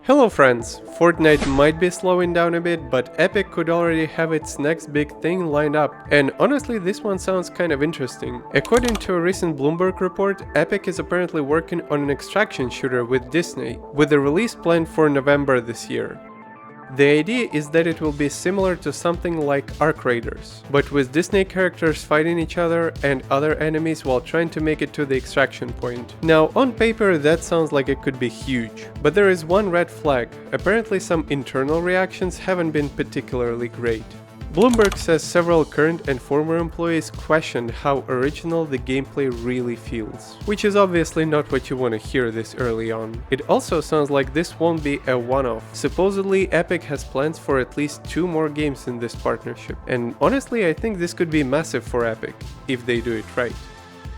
Hello friends, Fortnite might be slowing down a bit, but Epic could already have its next big thing lined up, and honestly this one sounds kind of interesting. According to a recent Bloomberg report, Epic is apparently working on an extraction shooter with Disney, with a release planned for November this year. The idea is that it will be similar to something like Ark Raiders, but with Disney characters fighting each other and other enemies while trying to make it to the extraction point. Now, on paper that sounds like it could be huge, but there is one red flag. Apparently some internal reactions haven't been particularly great. Bloomberg says several current and former employees questioned how original the gameplay really feels, which is obviously not what you want to hear this early on. It also sounds like this won't be a one-off. Supposedly Epic has plans for at least 2 more games in this partnership, and honestly I think this could be massive for Epic, if they do it right.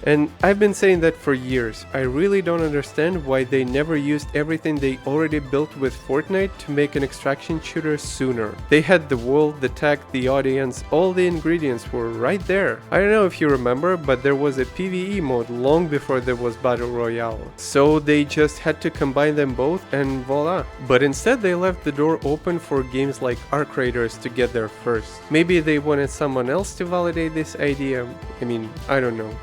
And I've been saying that for years. I really don't understand why they never used everything they already built with Fortnite to make an extraction shooter sooner. They had the world, the tech, the audience, all the ingredients were right there. I don't know if you remember, but there was a PvE mode long before there was Battle Royale. So they just had to combine them both and voila. But instead they left the door open for games like Ark Raiders to get there first. Maybe they wanted someone else to validate this idea. I don't know.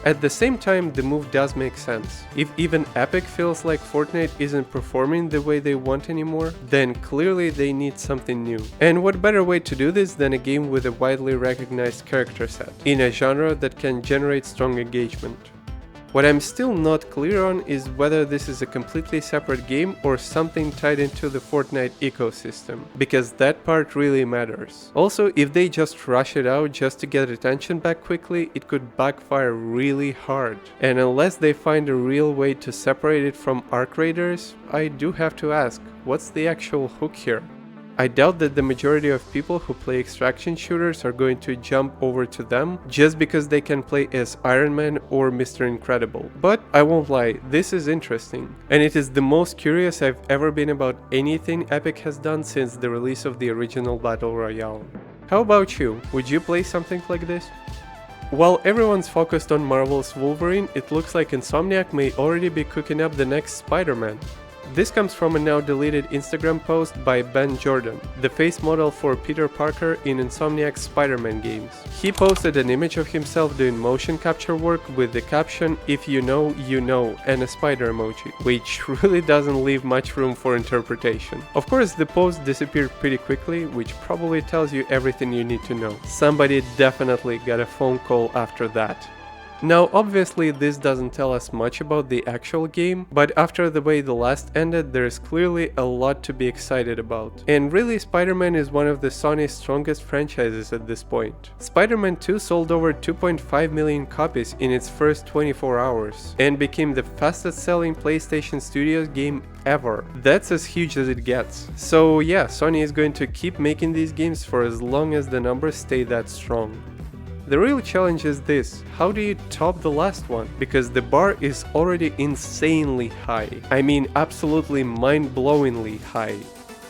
At the same time, the move does make sense. If even Epic feels like Fortnite isn't performing the way they want anymore, then clearly they need something new. And what better way to do this than a game with a widely recognized character set, in a genre that can generate strong engagement. What I'm still not clear on is whether this is a completely separate game or something tied into the Fortnite ecosystem, because that part really matters. Also, if they just rush it out just to get attention back quickly, it could backfire really hard. And unless they find a real way to separate it from Ark Raiders, I do have to ask, what's the actual hook here? I doubt that the majority of people who play extraction shooters are going to jump over to them just because they can play as Iron Man or Mr. Incredible. But I won't lie, this is interesting. And it is the most curious I've ever been about anything Epic has done since the release of the original Battle Royale. How about you? Would you play something like this? While everyone's focused on Marvel's Wolverine, it looks like Insomniac may already be cooking up the next Spider-Man. This comes from a now deleted Instagram post by Ben Jordan, the face model for Peter Parker in Insomniac's Spider-Man games. He posted an image of himself doing motion capture work with the caption "If you know, you know" and a spider emoji, which really doesn't leave much room for interpretation. Of course, the post disappeared pretty quickly, which probably tells you everything you need to know. Somebody definitely got a phone call after that. Now obviously this doesn't tell us much about the actual game, but after the way the last ended there is clearly a lot to be excited about. And really Spider-Man is one of the Sony's strongest franchises at this point. Spider-Man 2 sold over 2.5 million copies in its first 24 hours and became the fastest selling PlayStation Studios game ever. That's as huge as it gets. So yeah, Sony is going to keep making these games for as long as the numbers stay that strong. The real challenge is this: how do you top the last one? Because the bar is already insanely high. Absolutely mind-blowingly high.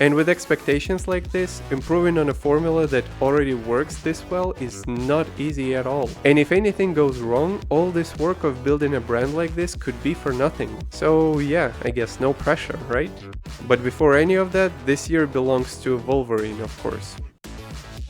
And with expectations like this, improving on a formula that already works this well is not easy at all. And if anything goes wrong, all this work of building a brand like this could be for nothing. So yeah, I guess no pressure, right? But before any of that, this year belongs to Wolverine, of course.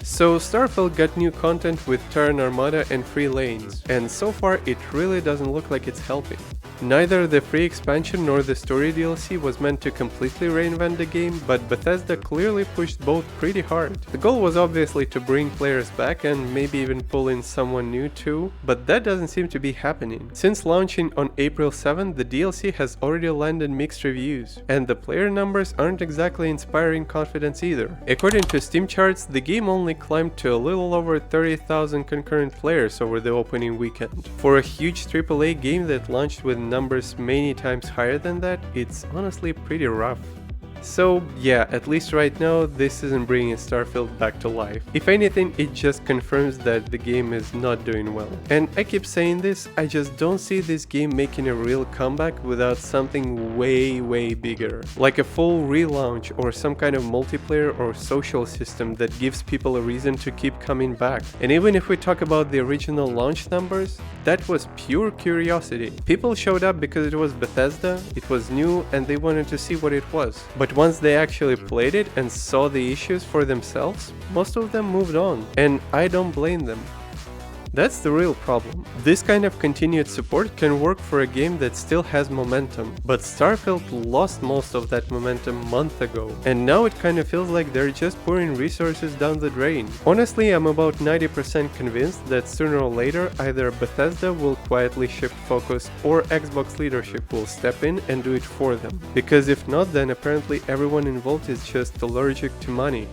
So Starfield got new content with Terran Armada and free lanes, and so far it really doesn't look like it's helping. Neither the free expansion nor the story DLC was meant to completely reinvent the game, but Bethesda clearly pushed both pretty hard. The goal was obviously to bring players back and maybe even pull in someone new too, but that doesn't seem to be happening. Since launching on April 7th, the DLC has already landed mixed reviews, and the player numbers aren't exactly inspiring confidence either. According to Steam charts, the game only climbed to a little over 30,000 concurrent players over the opening weekend. For a huge AAA game that launched with numbers many times higher than that, it's honestly pretty rough. So yeah, at least right now this isn't bringing Starfield back to life. If anything, it just confirms that the game is not doing well. And I keep saying this, I just don't see this game making a real comeback without something way bigger. Like a full relaunch or some kind of multiplayer or social system that gives people a reason to keep coming back. And even if we talk about the original launch numbers, that was pure curiosity. People showed up because it was Bethesda, it was new and they wanted to see what it was. But But once they actually played it and saw the issues for themselves, most of them moved on, and I don't blame them. That's the real problem. This kind of continued support can work for a game that still has momentum, but Starfield lost most of that momentum a month ago, and now it kind of feels like they're just pouring resources down the drain. Honestly, I'm about 90% convinced that sooner or later either Bethesda will quietly shift focus or Xbox leadership will step in and do it for them, because if not, then apparently everyone involved is just allergic to money.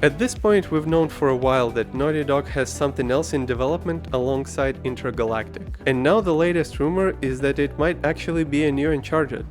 At this point, we've known for a while that Naughty Dog has something else in development alongside Intergalactic, and now the latest rumor is that it might actually be a new Uncharted.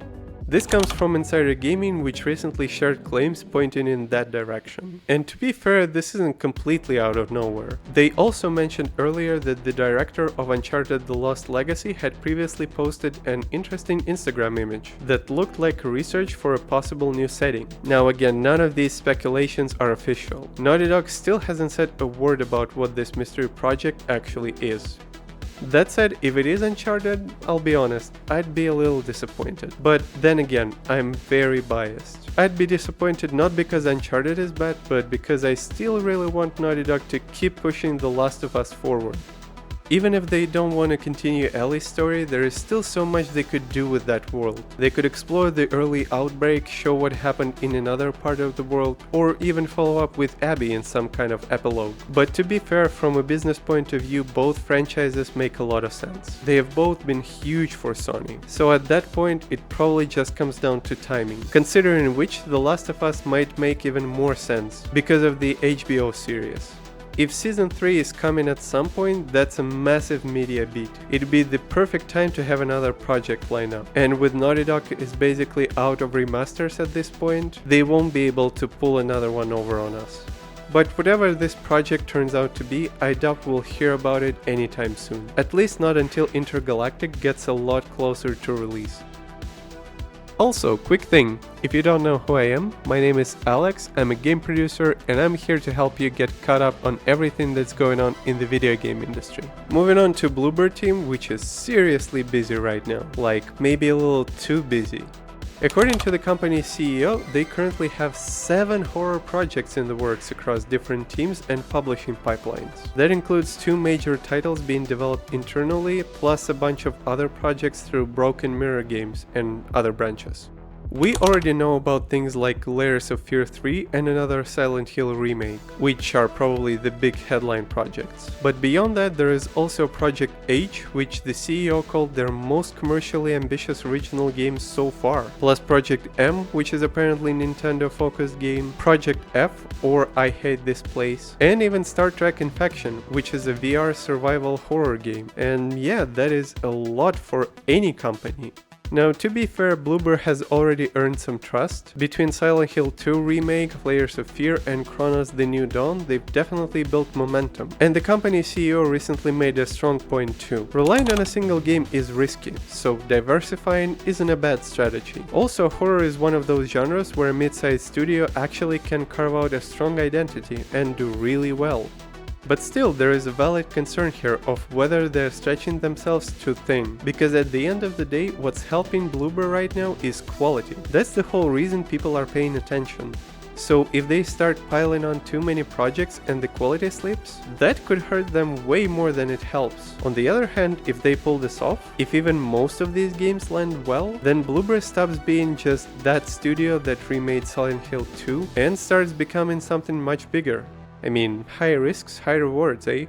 This comes from Insider Gaming, which recently shared claims pointing in that direction. And to be fair, this isn't completely out of nowhere. They also mentioned earlier that the director of Uncharted: The Lost Legacy had previously posted an interesting Instagram image that looked like research for a possible new setting. Now again, none of these speculations are official. Naughty Dog still hasn't said a word about what this mystery project actually is. That said, if it is Uncharted, I'll be honest, I'd be a little disappointed. But then again, I'm very biased. I'd be disappointed not because Uncharted is bad, but because I still really want Naughty Dog to keep pushing The Last of Us forward. Even if they don't want to continue Ellie's story, there is still so much they could do with that world. They could explore the early outbreak, show what happened in another part of the world, or even follow up with Abby in some kind of epilogue. But to be fair, from a business point of view, both franchises make a lot of sense. They have both been huge for Sony, so at that point it probably just comes down to timing, considering which The Last of Us might make even more sense, because of the HBO series. If Season 3 is coming at some point, that's a massive media beat. It'd be the perfect time to have another project line up. And with Naughty Dog is basically out of remasters at this point, they won't be able to pull another one over on us. But whatever this project turns out to be, I doubt we'll hear about it anytime soon. At least not until Intergalactic gets a lot closer to release. Also, quick thing, if you don't know who I am, my name is Alex, I'm a game producer and I'm here to help you get caught up on everything that's going on in the video game industry. Moving on to Bloober Team, which is seriously busy right now, like maybe a little too busy. According to the company's CEO, they currently have 7 horror projects in the works across different teams and publishing pipelines. That includes 2 major titles being developed internally, plus a bunch of other projects through Broken Mirror Games and other branches. We already know about things like Layers of Fear 3 and another Silent Hill remake, which are probably the big headline projects. But beyond that, there is also Project H, which the CEO called their most commercially ambitious original game so far, plus Project M, which is apparently Nintendo-focused game, Project F, or I Hate This Place, and even Star Trek Infection, which is a VR survival horror game. And yeah, that is a lot for any company. Now, to be fair, Bloober has already earned some trust. Between Silent Hill 2 remake, Layers of Fear, and Chronos: The New Dawn, they've definitely built momentum. And the company's CEO recently made a strong point too. Relying on a single game is risky, so diversifying isn't a bad strategy. Also, horror is one of those genres where a mid-sized studio actually can carve out a strong identity and do really well. But still, there is a valid concern here of whether they're stretching themselves too thin, because at the end of the day, what's helping Bloober right now is quality. That's the whole reason people are paying attention. So if they start piling on too many projects and the quality slips, that could hurt them way more than it helps. On the other hand, if they pull this off, if even most of these games land well, then Bloober stops being just that studio that remade Silent Hill 2 and starts becoming something much bigger. I mean, high risks, high rewards, eh?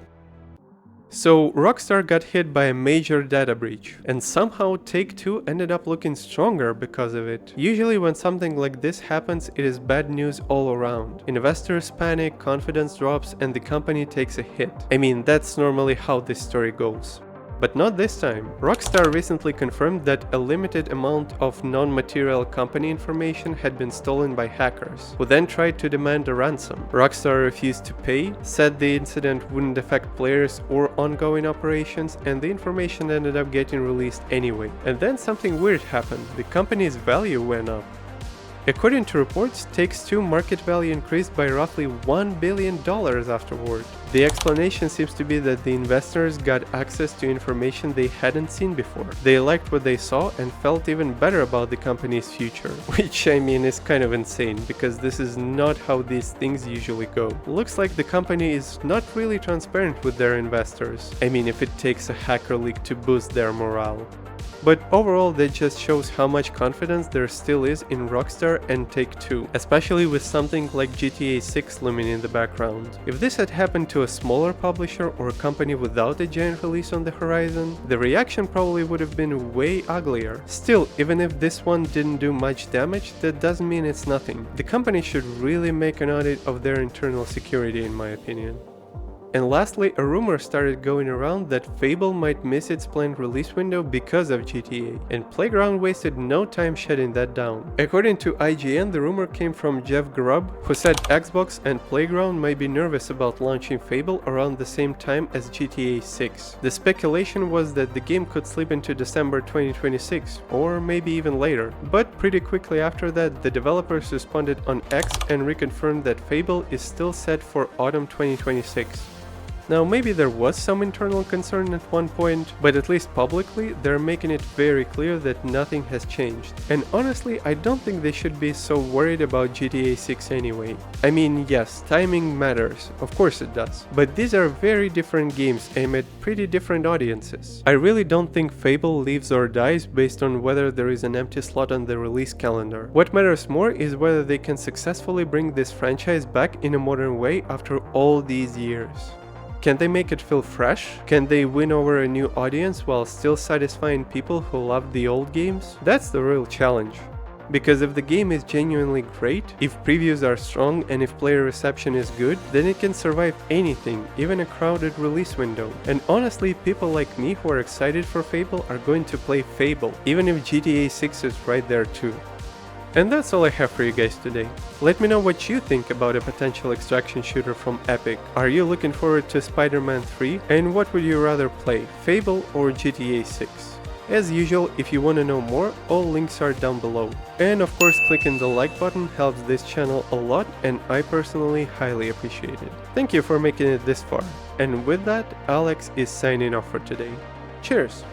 So, Rockstar got hit by a major data breach, and somehow Take-Two ended up looking stronger because of it. Usually when something like this happens, it is bad news all around. Investors panic, confidence drops, and the company takes a hit. I mean, that's normally how this story goes. But not this time. Rockstar recently confirmed that a limited amount of non-material company information had been stolen by hackers, who then tried to demand a ransom. Rockstar refused to pay, said the incident wouldn't affect players or ongoing operations, and the information ended up getting released anyway. And then something weird happened. The company's value went up. According to reports, Take-Two market value increased by roughly $1 billion afterward. The explanation seems to be that the investors got access to information they hadn't seen before. They liked what they saw and felt even better about the company's future. Which, I mean, is kind of insane, because this is not how these things usually go. Looks like the company is not really transparent with their investors. I mean, if it takes a hacker leak to boost their morale. But overall, that just shows how much confidence there still is in Rockstar and Take-Two, especially with something like GTA 6 looming in the background. If this had happened to a smaller publisher or a company without a giant release on the horizon, the reaction probably would have been way uglier. Still, even if this one didn't do much damage, that doesn't mean it's nothing. The company should really make an audit of their internal security, in my opinion. And lastly, a rumor started going around that Fable might miss its planned release window because of GTA, and Playground wasted no time shutting that down. According to IGN, the rumor came from Jeff Grubb, who said Xbox and Playground might be nervous about launching Fable around the same time as GTA 6. The speculation was that the game could slip into December 2026, or maybe even later. But pretty quickly after that, the developers responded on X and reconfirmed that Fable is still set for autumn 2026. Now, maybe there was some internal concern at one point, but at least publicly, they're making it very clear that nothing has changed. And honestly, I don't think they should be so worried about GTA 6 anyway. I mean, yes, timing matters, of course it does, but these are very different games aimed at pretty different audiences. I really don't think Fable lives or dies based on whether there is an empty slot on the release calendar. What matters more is whether they can successfully bring this franchise back in a modern way after all these years. Can they make it feel fresh? Can they win over a new audience while still satisfying people who loved the old games? That's the real challenge. Because if the game is genuinely great, if previews are strong and if player reception is good, then it can survive anything, even a crowded release window. And honestly, people like me who are excited for Fable are going to play Fable, even if GTA 6 is right there too. And that's all I have for you guys today. Let me know what you think about a potential extraction shooter from Epic. Are you looking forward to Spider-Man 3? And what would you rather play, Fable or GTA 6? As usual, if you want to know more, all links are down below. And of course, clicking the like button helps this channel a lot, and I personally highly appreciate it. Thank you for making it this far. And with that, Alex is signing off for today. Cheers!